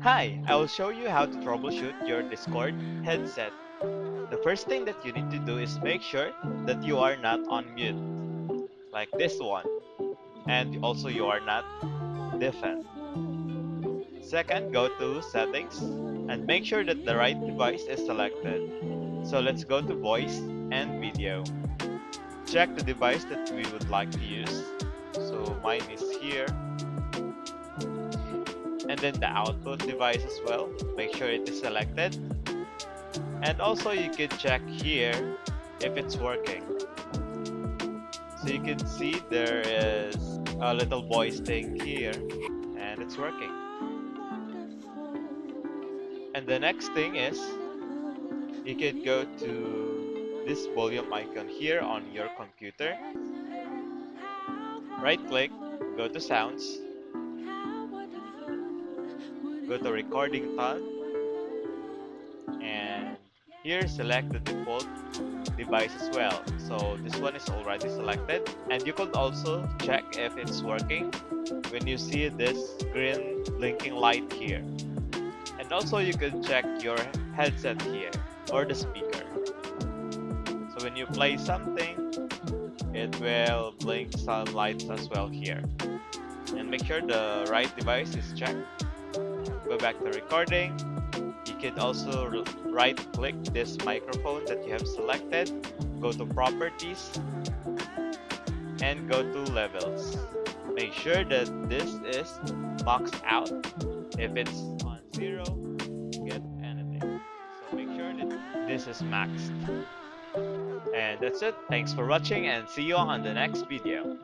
Hi, I will show you how to troubleshoot your Discord headset. The first thing that you need to do is make sure that you are not on mute, like this one, and also you are not deafened. Second, go to settings and make sure that the right device is selected. So let's go to voice and video. Check the device that we would like to use. So mine is here. And then the output device as well. Make sure it is selected. And also you can check here if it's working. So you can see there is a little voice thing here and it's working. And the next thing is you can go to this volume icon here on your computer. Right click, go to sounds, go to recording tone, and here select the default device as well. So this one is already selected, and you could also check if it's working when you see this green blinking light here. And also you can check your headset here or the speaker. So when you play something, it will blink some lights as well here. And make sure the right device is checked. Go back to recording. You can also right click this microphone that you have selected, go to properties, and go to levels. Make sure that this is maxed out. If it's on 0, get anything. So make sure that this is maxed. And that's it. Thanks for watching and see you on the next video.